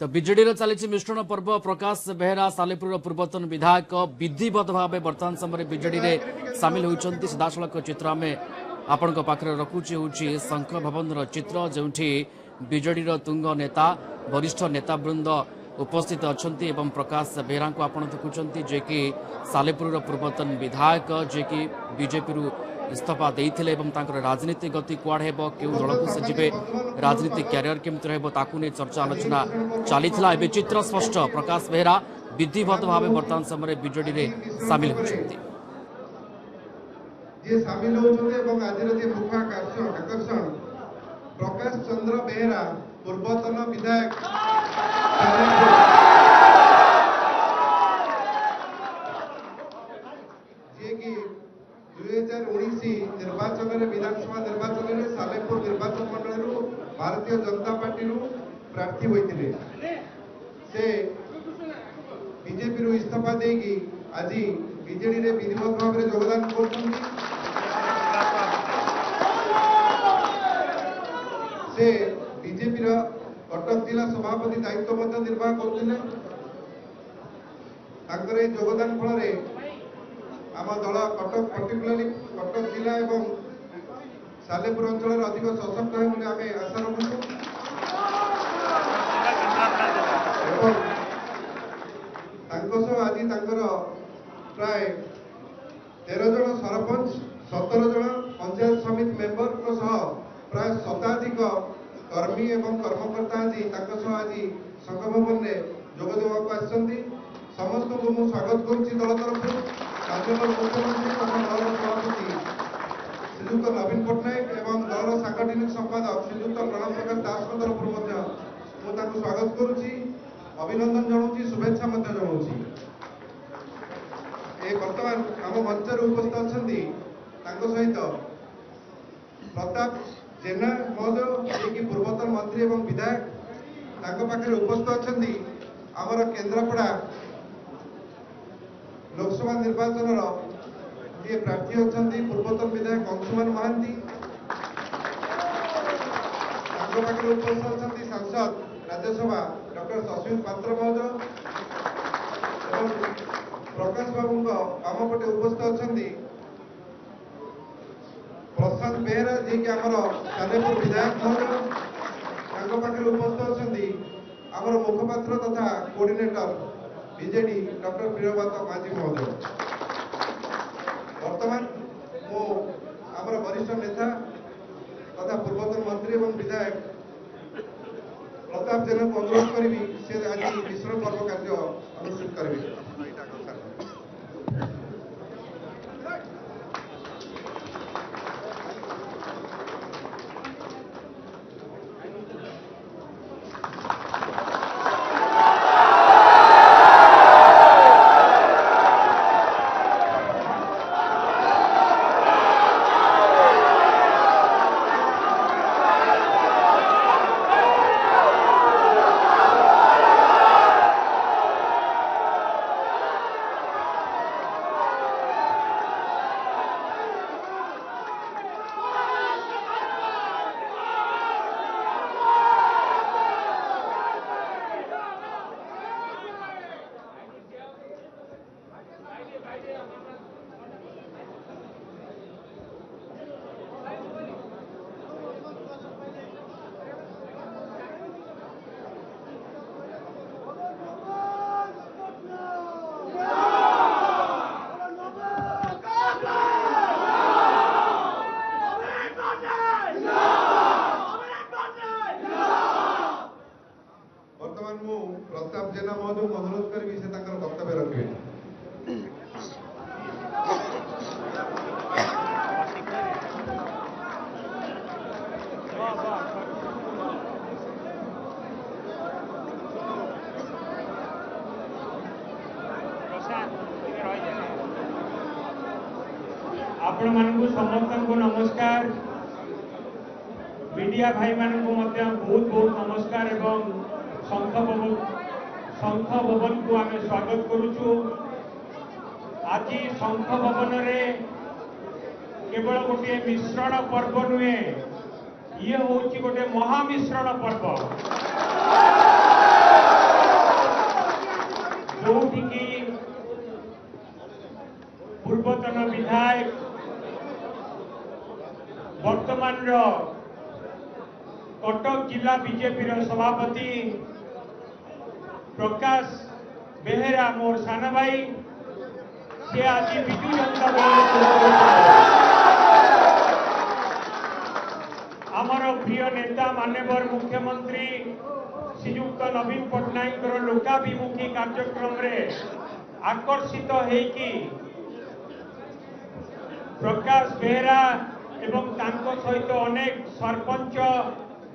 तो विजेडी चली मिश्रण पर्व प्रकाश बेहरा सालेपुर पूर्वतन विधायक विधिवत भाव बर्तमान समय विजेडी सामिल होती सीधासख चित्र आम आपण पाखे रखुचे हूँ शंख भवन चित्र जो विजेडी तुंग नेता वरिष्ठ नेतावृंद उपस्थित अच्छा प्रकाश बेहरा को आप देखुं जे कि सालेपुर पूर्वतन विधायक जे कि बीजेपी इस्तीफा देते राजनीति गति कुआड़े क्यों दल को से जी राजनीति क्यारियर केमती रही चर्चा आलोचना चली चित्र स्पष्ट प्रकाश बेहरा विधिवत भाव बर्तमान समय विजेडी सामिल होती प्रकाश चंद्र बेहरा पूर्वतन विधायक निर्वाचन विधानसभा निर्वाचन में सालेपुर निर्वाचन मंडल भारतीय जनता पार्टी प्रार्थी होते से बीजेपी इस्तीफा देगी आज बीजेडी विधिवत भाव में योगदान से बीजेपी कटक जिला सभापति दायित्व निर्वाह करते योगदान फल आम दल कटक पर्टिकुलाली कटक जिला एवं सालेपुर अंचल अधिक सशक्त है आम आशा रखुँ आज प्राय 13 जन सरपंच 17 जन पंचायत समिति मेंबर प्राय शताधिक कर्मी एवं कर्मकर्ता आज संघ भवन में जोग देवाक समस्त को मुझे स्वागत करुच्ची दल तरफ राज्य मुख्यमंत्री तथा दल सभापति श्रीजुक्त नवीन पट्टनायक एवं दल सांगठनिक संपादक श्रीजुक्त प्रणव प्रकाश दास तरफ स्वागत करुच्ची अभिनंदन जनाऊँ शुभेच्छा जनाऊँ बर्तमान आम मंच उपस्थित अच्छा सहित प्रताप जेना महोदय जी पूर्वतन मंत्री एवं विधायक पाखे उपस्थित अच्छा आमर केन्द्रापड़ा लोकसभा निर्वाचन जी प्रार्थी अच्छा पूर्वतन विधायक अंशुमान महांती पाखे उपस्थित अच्छा सांसद राज्यसभा डॉक्टर शशिकांत पात्र महोदय प्रकाश बाबू आम पटे उपस्थित अच्छा प्रशांत बेहरा जी कि आमर सालेपुर विधायक महोदय पाखे उपस्थित अच्छा आमर मुखपात्र तथा कोऑर्डिनेटर बीजेडी डॉक्टर प्रियव्रत माझी महोदय वर्तमान मो आमर वरिष्ठ नेता तथा पूर्वतन मंत्री एवं विधायक प्रताप जेना को अनुरोध करी से आज मिश्रण पर्व कार्य अनुष्ठित करेंगे। प्रताप जेना महोदय को अनुरोध करी से वक्तव्य रखे। आपण मानकु समस्त को नमस्कार मीडिया भाई मानकु मध्य बहुत बहुत नमस्कार एवं शंख भवन को आम स्वागत करुचु। आज शंख भवन रे केवल गोटे मिश्रण पर्व नुहे ये हूँ गोटे महामिश्रण पर्व। कटक जिला बीजेपी सभापति प्रकाश बेहेरा मोर सान भाई से आज विजु जनता दल आमर प्रिय नेता माननीय मुख्यमंत्री श्रीयुक्त नवीन पट्टनायक लोकाभिमुखी कार्यक्रम रे आकर्षित होइकी प्रकाश बेहेरा एवं तांको सहित अनेक सरपंच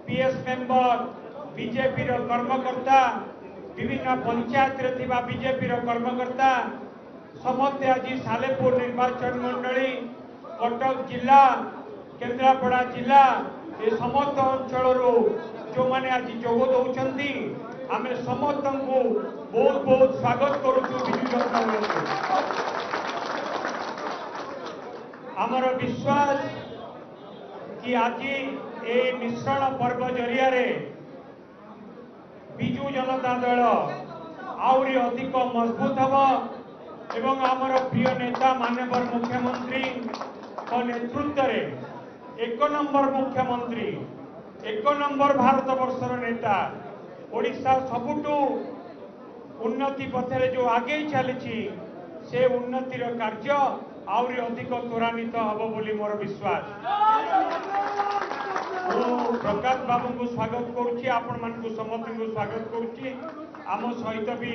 पीएस मेंबर बीजेपी कर्मकर्ता विभिन्न पंचायत रे थिबा बीजेपी कर्मकर्ता समस्त आज सालेपुर निर्वाचन मंडली कटक जिला केन्द्रापड़ा जिला ये समस्त अंचल जो मैंने आज जोग दौरान आम समस्त को बहुत बहुत स्वागत करुचु विजु जनता दल आमर विश्वास कि आज ए मिश्रण पर्व जरिया रे विजु जनता दल आउरी अधिक मजबूत हब एवं आमर प्रिय नेता माननीय मुख्यमंत्री नेतृत्व रे एक नंबर मुख्यमंत्री एक नंबर भारत वर्षर नेता ओडिशा सबुठू उन्नति पथरे जो आगे चली से उन्नतिर कार्य आउरी अधिक त्वरान्वित हब बोली मोर विश्वास प्रकाश बाबू को स्वागत करुच्ची आपण मान समस्त को स्वागत करुच्ची आम सहित भी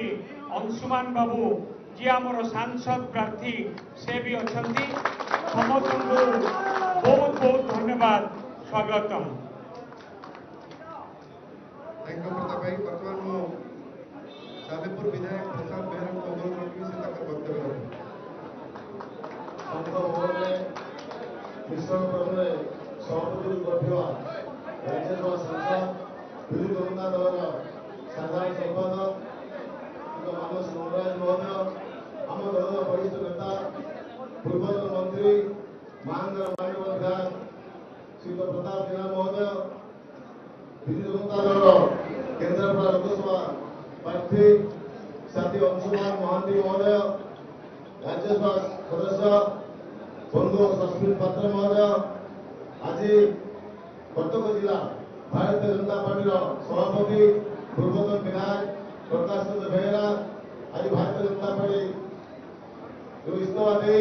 अंशुमान बाबू जी आमर सांसद प्रार्थी से भी अच्छा समस्त को बहुत बहुत धन्यवाद स्वागतम थैंक यू प्रताप भाई वर्तमान मु सालेपुर विधायक प्रसाद बेहरा को अनुरोध रखी से तक वक्तव्य रखें संघ भवन में मिश्रण पर्व में सभापति गठिया राज्यसभा सांसद विजु जनता दल साधारण संपादक मानस नवराज महोदय आम दल वरिष्ठ नेता पूर्वतन मंत्री महानगर माननीय विधायक श्री प्रताप जेना महोदय विजु जनता दल केन्द्रापड़ा लोकसभा प्रार्थी साथी अंशुमान महांती महोदय राज्यसभा सदस्य बंधु सस्मित पात्र महोदय आज कटक जिला भारतीय जनता पार्टी सभापति पूर्वतन विधायक प्रकाश चंद्र बेहेरा आज भारतीय जनता पार्टी जो इस्तीफा दे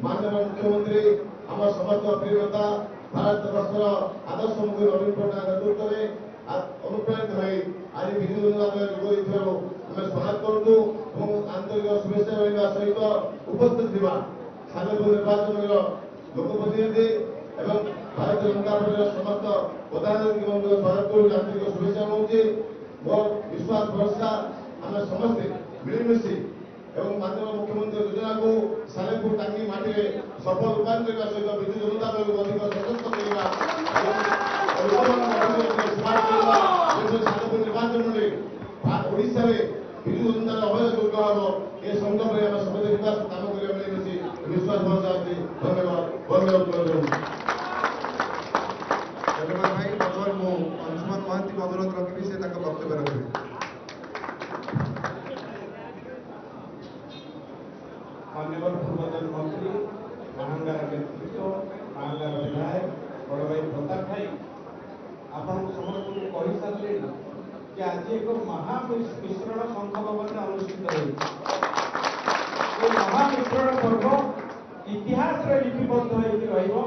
माननीय मुख्यमंत्री आम समस्त प्रिय नेता भारत वर्षर आदर्श मुख्य नवीन पट्टनायक नेतृत्व में अनुप्राणित हुई आज विजु जनता दल जोग आम स्वागत करूँ आंतरिक शुभेच्छा रहा सहित उपस्थित थी सालेपुर निर्वाचन लोकप्रतिनिधि एवं भारतीय जनता पार्टी समस्त पदाधिकारी स्वागत करूँ आंतरिक शुभेच्छा रोचे मोर विश्वास भरोसा आम समस्ते मिलमिशी एवं माननीय मुख्यमंत्री योजना को सालेपुर टांगी माटी में सफल रूपायन करने सहित विजु जनता दल को अधिक सशक्त करवा सालेपुर निर्वाचन में ओडिशा विजु जनता अभय दुर्ग हम ये संकल्प में समस्त विकास काम मिलमिशी विश्वास भरोसा धन्यवाद धन्यवाद भाई वर्तमान मु अंशुमान महांती को अनुरोध रखी से तक वक्तव्य रखें माननीय पूर्वतन मंत्री महांगार नेतृत्व महांगार विधायक बड़ भाई प्रताप भाई आपण समस्त को कही सारे कि आज एक महामिश्रण संघ भवन में अनुष्ठित हो महामिश्रण पर्व इतिहास लिपिबद्ध हो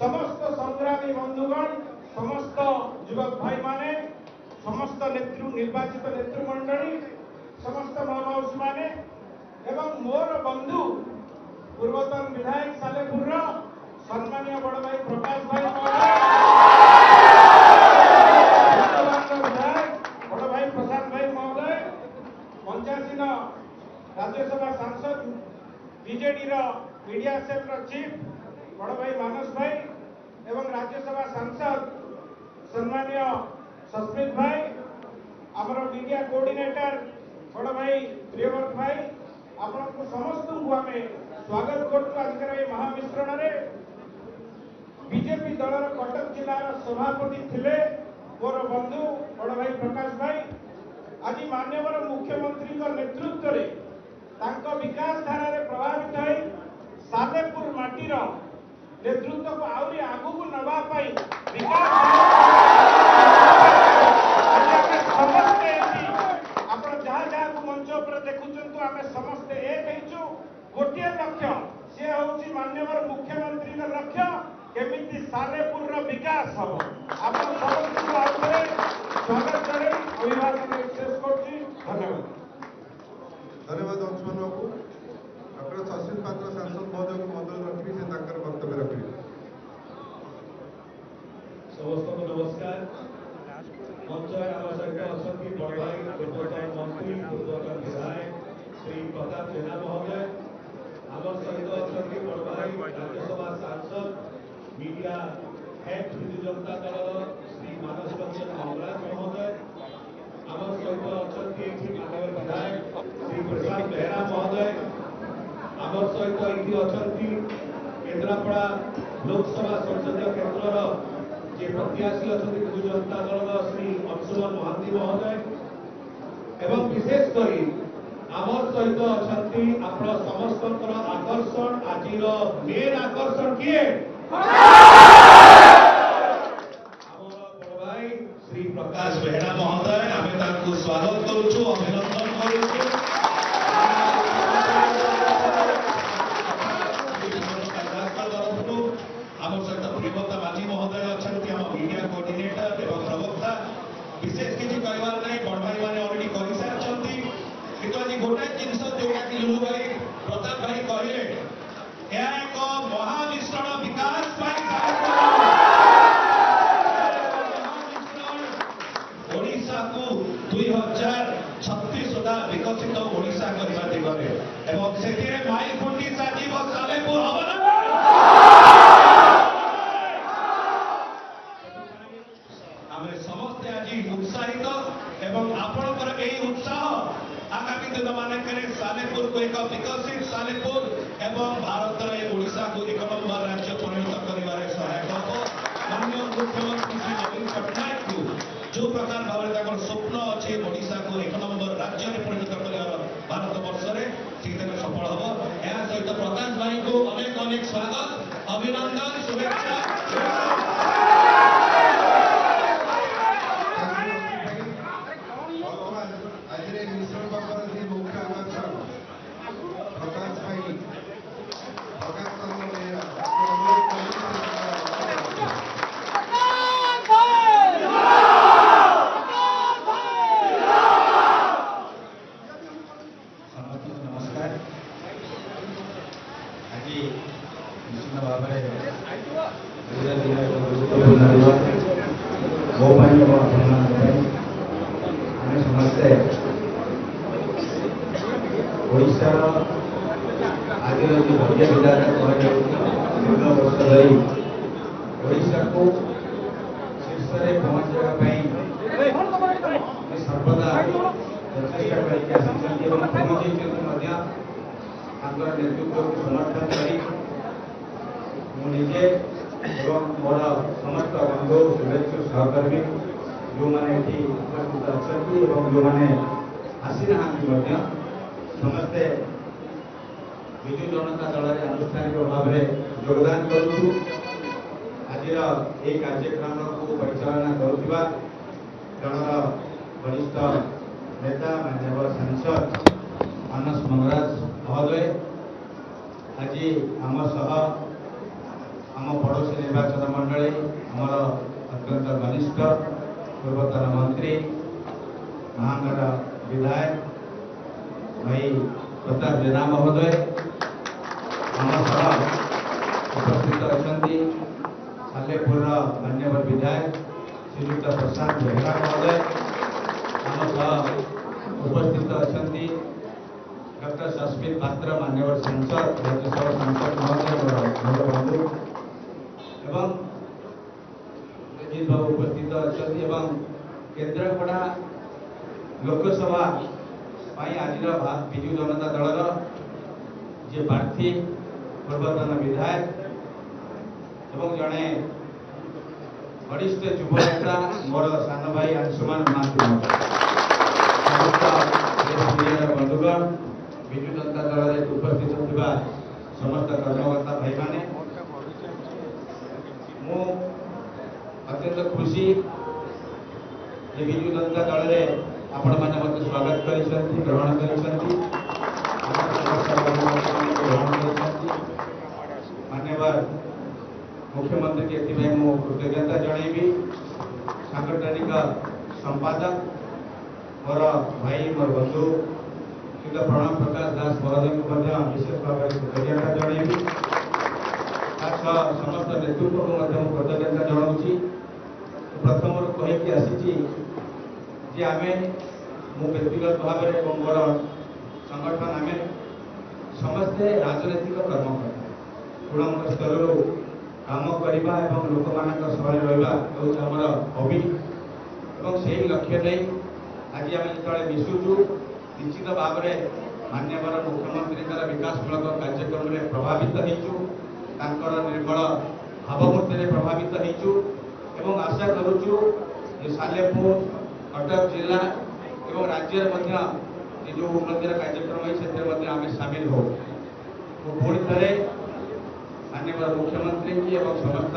समस्त संग्रामी बंधुगण समस्त युवक भाई माने समस्त निर्वाचित नेतृमंडली समस्त महामाउसी माने एवं मोर बंधु पूर्वतन विधायक सालेपुर सम्मानीय बड़ भाई प्रकाश भाई विधायक बड़ भाई प्रसाद भाई महोदय पंचायतीन राज्यसभा सांसद बीजेडी मीडिया सेल चीफ बड़ भाई मानस भाई एवं राज्यसभा सांसद सम्मानीय सस्मित भाई आमर मीडिया कोऑर्डिनेटर बड़ भाई प्रियव्रत भाई आपको समस्त को आम स्वागत करूँ आजकल ये महामिश्रण बीजेपी दलर कटक जिलार सभापति थिले मोर बंधु बड़ भाई प्रकाश भाई आज माननीय मुख्यमंत्री नेतृत्व में तांको विकास धारा प्रभावित हो सालेपुर माटीर नेतृत्व को आहरी आगू को नवा विकास समस्ते आप जहाँ जहाँ को मंच पर देखुं आम समस्ते एक गोटे लक्ष्य सी हूँ माननीय मुख्यमंत्री लक्ष्य केमिति सालेपुर विकास हम आप समस्त स्वागत करे अभिवादन शेष कर धन्यवाद। धन्यवाद अंशुमान बाबू। डॉक्टर सचिन पात्र सांसद महोदय को मंडल रखी से वक्तव्य रखी। समस्त को नमस्कार। मंच आम सहित अच्छा बड़ भाई पूर्वतन मंत्री पूर्वतन विधायक श्री प्रताप जेना महोदय आम सहित अच्छा बड़ भाई राज्यसभा सांसद मीडिया हेड विजु जनता दल श्री मानस रंजन मंगराज महोदय आम सहित अच्छा माननीय विधायक श्री प्रशांत बेहरा महोदय आम सहित ये अच्छा केन्द्रापड़ा लोकसभा संसदीय क्षेत्र जे प्रत्याशी अच्छा विजु जनता दल श्री अंशुमान महांती महोदय एवं विशेषकर आमर सहित अच्छा आप समस्त आकर्षण आज मेन आकर्षण किए भाई श्री प्रकाश बेहरा महोदय आम स्वागत करुचु अभिनंदन करुचु आम सहित प्रियव्रता माझी महोदय अच्छा मीडिया कोऑर्डिनेटर एवं प्रवक्ता विशेष किसी कहबार नहीं बड़ भाई मैंने अलरेडी कर सारी कि आज गोटे जिनस जोटा कि लुलु भाई प्रताप भाई कहले एक महामिश्रण विकास ओडिशा को 2036 सुधा विकसित ओडिशा करने दिगरे एवं से माइल खुंटी साजिब सालेपुर हम आमे समस्ते आज उत्साहित एवं आपणकर यही उत्साह आगामी दिन मानक सालेपुर को एक विकसित सालेपुर एवं भारत ओडिशा को एक नंबर राज्य परिणत कर सहायक हम माननीय मुख्यमंत्री श्री नवीन पट्टनायक को जो प्रकार भाव स्वप्न अच्छे ओडिशा को एक नंबर राज्य में परिणत कर भारत वर्ष में सफल हम यह सहित प्रकाश भाई को अनेक अनेक स्वागत अभिनंदन शुभेच्छा। समस्ते ओडिशार आज जो भव्य विधायक दीर्घ वर्ष धरी ओडिशा को शीर्ष में पहुंचाई सर्वदा प्रचेषा कर नेतृत्व को समर्थन करी मुझे मोर समस्त बंधु शुभेच्छु सहकर्मी जो मैंने उपस्थित अच्छा जो मैंने आसी ना समस्ते विजु जनता दल आनुष्ठानिक भाव में योगदान करूँ आज ये कार्यक्रम को परिचालना करुवा जन वरिष्ठ नेता माननीय सांसद मानस मंगराज महोदय आज आम सह आम पड़ोशी निर्वाचन मंडली आमर अत्यंत घनिष्ठ पूर्वतन मंत्री महांगड़ विधायक भाई प्रताप जेना महोदय आम सह उपस्थित अच्छा सालेपुर मान्यवर विधायक श्रीयुक्त प्रशांत बेहरा महोदय आम सह उपस्थित अच्छा डॉक्टर सस्मित पात्र मान्यवर सांसद राज्यसभा सांसद महोदय मोर बंधु एवं रंजीत बाबू उपस्थित अच्छा केन्द्रापड़ा लोकसभा आज विजु जनता दल जे प्रार्थी पूर्वतन विधायक एवं जड़े वरिष्ठ युव नेता मोर सान भाई अंशुमान महांती। बंधुगण विजु जनता दल उपस्थित होता समस्त कर्मकर्ता भाई मैंने मु अत्यंत खुशी जे विजु जनता दल में आपण मैंने मत स्वागत करिसंती ग्रहण करिसंती मान्यवर मुख्यमंत्री के एथि मु कृतज्ञता जनइबी सांगठनिक संपादक मोर भाई मोर बंधु श्री प्रणव प्रकाश दास महोदय को विशेष भाव में कृतज्ञता जनइबी समस्त नेतृत्व को कृतज्ञता जनाऊँगी प्रथम कहीकि आसी आम मु व्यक्तिगत भाव में मोर संगठन आम समस्ते राजनैतिक कर्मकर्ता गुणांक स्तर काम करवा और लोक मान सभारे रहा हूँ आमर हबी और से लक्ष्य नहीं आज आम जो मिशुचु निश्चित भाव में मान्यवर मुख्यमंत्री विकासमूलक कार्यक्रम में प्रभावित होकर निर्मल भावमूर्ति प्रभावित होचु आशा करुचु सालेपुर कटक जिला और राज्य जो उन्नतिर कार्यक्रम है आम सामिल हो पुणी थे माननीय मुख्यमंत्री की और समस्त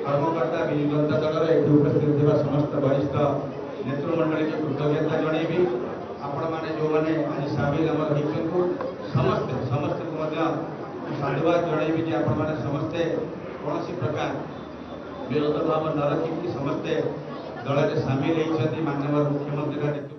कर्मकर्ता विजु जनता दल ये उपस्थित होगा समस्त वरिष्ठ नेतृमंडली की कृतज्ञता जनइबी आपण मैंने जो मैंने आज सामिल आम समस्ते समस्त को साधुवाद जनइबी जे आपण मैंने समस्ते कौन प्रकार विरोध भाव न रखिकी समस्ते दल में सामिल होती माननीय मुख्यमंत्री